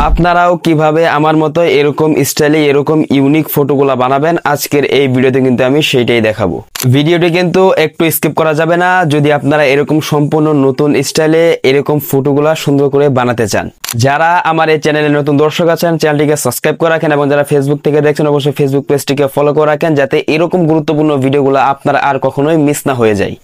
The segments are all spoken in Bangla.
আপনারাও কিভাবে আমার মতো এরকম স্টাইলে এরকম ইউনিক ফটোগুলা বানাবেন আজকের এই ভিডিওতে কিন্তু আমি সেইটাই দেখাবো। ভিডিওটি কিন্তু একটু স্কিপ করা যাবে না যদি আপনারা এরকম সম্পূর্ণ নতুন স্টাইলে এরকম ফটোগুলা সুন্দর করে বানাতে চান। যারা আমার এই চ্যানেলে নতুন দর্শক আছেন চ্যানেলটিকে সাবস্ক্রাইব করে রাখেন এবং যারা ফেসবুক থেকে দেখছেন অবশ্যই ফেসবুক পেজটিকে ফলো করে রাখেন যাতে এরকম গুরুত্বপূর্ণ ভিডিওগুলো আপনারা আর কখনোই মিস না হয়ে যায়।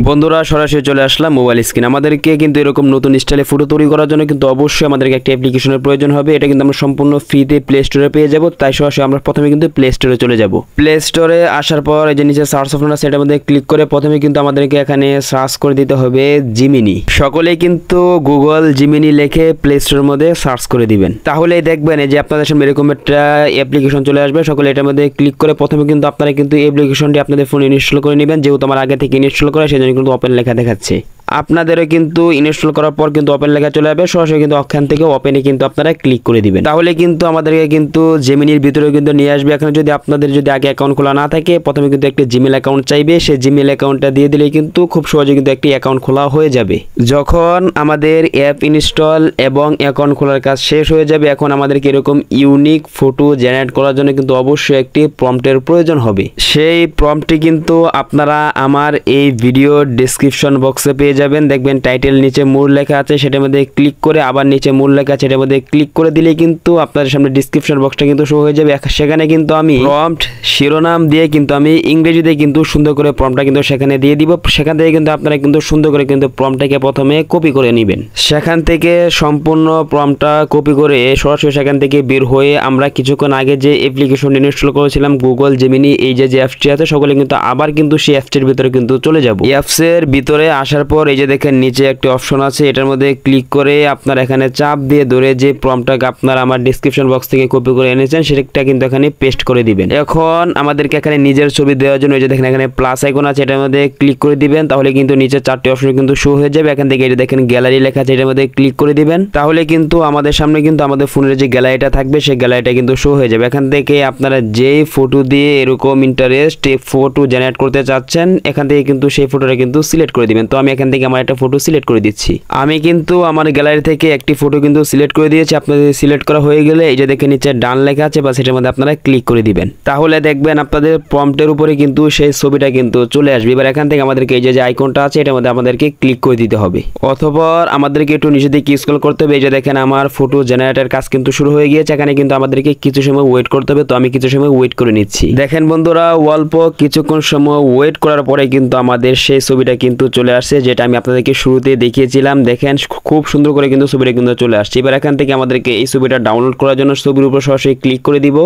বন্ধুরা সরাসরি চলে আসলাম মোবাইল স্ক্রিন। আমাদেরকে কিন্তু এরকম নতুন স্টাইলে ফটো তৈরি করার জন্য কিন্তু অবশ্যই আমাদেরকে একটা অ্যাপ্লিকেশনের প্রয়োজন হবে। এটা কিন্তু আমরা সম্পূর্ণ ফ্রিতে প্লে স্টোরে পেয়ে যাব। তাই সরাসরি আমরা প্রথমে কিন্তু প্লে স্টোরে চলে যাব। প্লে স্টোরে আসার পর এই যে নিচে সার্চ অপশন আছে এটার মধ্যে ক্লিক করে প্রথমে কিন্তু আমাদেরকে এখানে সার্চ করে দিতে হবে জিমিনি। সকলেই কিন্তু গুগল জিমিনি লিখে প্লে স্টোরের মধ্যে সার্চ করে দিবেন। তাহলেই দেখবেন যে আপনাদের সামনে এরকম একটা অ্যাপ্লিকেশন চলে আসবে। সকলে এটার মধ্যে ক্লিক করে প্রথমে কিন্তু আপনারা কিন্তু এই অ্যাপ্লিকেশনটি আপনাদের ফোনে ইনস্টল করে নেবেন। যেহেতু আমার আগে থেকে ইনস্টল করা সেজন্য কিন্তু ওপেন লেখা দেখাচ্ছে। আপনাদেরও কিন্তু ইনস্টল করার পর কিন্তু ওপেন লেখা চলে যাবে। সরাসরি কিন্তু ওখান থেকে ওপেনে কিন্তু আপনারা ক্লিক করে দিবেন। তাহলে কিন্তু আমাদেরকে কিন্তু জেমিনির ভিতরে কিন্তু নিয়ে আসবে। এখানে যদি আপনাদের যদি আগে অ্যাকাউন্ট খোলা না থাকে প্রথমে কিন্তু একটা জিমেল অ্যাকাউন্ট চাইবে। সেই জিমেল অ্যাকাউন্টটা দিয়ে দিলে কিন্তু খুব সহজে কিন্তু একটি অ্যাকাউন্ট খোলা হয়ে যাবে। যখন আমাদের অ্যাপ ইনস্টল এবং অ্যাকাউন্ট খোলার কাজ শেষ হয়ে যাবে এখন আমাদেরকে এরকম ইউনিক ফটো জেনারেট করার জন্য কিন্তু অবশ্যই একটি প্রম্পটের প্রয়োজন হবে। সেই প্রম্পটটি কিন্তু আপনারা আমার এই ভিডিও ডেসক্রিপশন বক্সে পেয়ে যাবেন। দেখবেন টাইটেল নিচে মূল লেখা আছে সেটার মধ্যে ক্লিক করে আবার নিচে মূল লেখা আছে সেটার মধ্যে ক্লিক করে দিলে কিন্তু আপনাদের সামনে ডেসক্রিপশন বক্সটা কিন্তু শো হয়ে যাবে। সেখানে কিন্তু আমি প্রম্পট শিরোনাম দিয়ে কিন্তু আমি ইংরেজিতে কিন্তু সুন্দর করে প্রম্পটটা কিন্তু সেখানে দিয়ে দিব। সেখান থেকে কিন্তু আপনারা কিন্তু সুন্দর করে কিন্তু প্রম্পটটাকে প্রথমে কপি করে নেবেন। সেখান থেকে সম্পূর্ণ প্রম্পটটা কপি করে সরাসরি সেখান থেকে বের হয়ে আমরা কিছুক্ষণ আগে যে অ্যাপ্লিকেশন ইনস্টল করেছিলাম গুগল জেমিনি এই যে অ্যাপসটি আছে সকলে কিন্তু আবার কিন্তু সেই অ্যাপসটির ভিতরে কিন্তু চলে যাব। অ্যাপসের ভিতরে আসার পর এই যে দেখেন নিচে একটি অপশন আছে এটার মধ্যে ক্লিক করে আপনার এখানে চাপ দিয়ে ধরে যে প্রম্পটটাকে আপনারা আমার ডেসক্রিপশন বক্স থেকে কপি করে এনেছেন সেটা কিন্তু এখানে পেস্ট করে দিবেন। এখন আমাদেরকে এখানে নিজের ছবি দেওয়ার জন্য এই যে দেখেন এখানে প্লাস আইকন আছে এটার মধ্যে ক্লিক করে দিবেন। তাহলে কিন্তু নিচে চারটি অপশন কিন্তু শো হয়ে যাবে। এখান থেকে এই যে দেখেন গ্যালারি লেখা আছে এটার মধ্যে ক্লিক করে দিবেন। তাহলে কিন্তু আমাদের সামনে কিন্তু আমাদের ফোনের যে গ্যালারিটা থাকবে সেই গ্যালারিটা কিন্তু শো হয়ে যাবে। এখান থেকে আপনারা যেই ফটো দিয়ে এরকম ইন্টারেস্ট ফটো জেনারেট করতে চাচ্ছেন এখান থেকে কিন্তু সেই ফটোটা কিন্তু সিলেক্ট করে দিবেন। তো আমি এখান থেকে আমার একটা ফটো সিলেক্ট করে দিচ্ছি। আমি কিন্তু আমার গ্যালারি থেকে একটি ফটো কিন্তু সিলেক্ট করে দিয়েছি। আপনাদের সিলেক্ট করা হয়ে গেলে এই যে দেখেন নিচে ডান লেখা আছে বা সেটার মধ্যে আপনারা ক্লিক করে দিবেন। তাহলে দেখবেন আপনাদের প্রম্পটের উপরে কিন্তু সেই ছবিটা কিন্তু চলে আসবে। এবার এখান থেকে আমাদেরকে এই যে আইকনটা আছে এটার মধ্যে আমাদেরকে ক্লিক করে দিতে হবে অথবা আমাদেরকে একটু নিচে দিকে স্ক্রল করতে হবে। এই যে দেখেন আমার ফটো জেনারেটর কাজ কিন্তু শুরু হয়ে গিয়েছে। এখানে কিন্তু আমাদেরকে কিছু সময় ওয়েট করতে হবে। তো আমি কিছু সময় ওয়েট করে নিচ্ছি। দেখেন বন্ধুরা অল্প কিছুক্ষণ সময় ওয়েট করার পরে কিন্তু আমাদের সেই ছবিটা কিন্তু চলে আসছে যেটা আমি আপনাদেরকে শুরুতে দেখিয়েছিলাম। দেখেন খুব সুন্দর করে কিন্তু ছবিটা কিন্তু চলে আসছে। এবার এখান থেকে আমাদেরকে এই ছবিটা ডাউনলোড করার জন্য ছবির উপর সরাসরি ক্লিক করে দিব।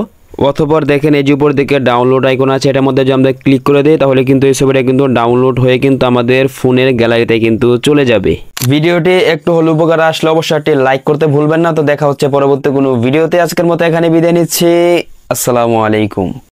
অথবা দেখেন এই যে উপর দিকে ডাউনলোড আইকন আছে এটার মধ্যে যদি আমরা ক্লিক করে দিই তাহলে কিন্তু এই ছবিটা কিন্তু ডাউনলোড হয়ে কিন্তু আমাদের ফোনের গ্যালারিতে কিন্তু চলে যাবে। ভিডিওটি একটু হলে উপকার আসলে অবশ্যই একটি লাইক করতে ভুলবেন না। তো দেখা হচ্ছে পরবর্তী কোনো ভিডিওতে। আজকের মতো এখানে বিদায় নিচ্ছি। আসসালামু আলাইকুম।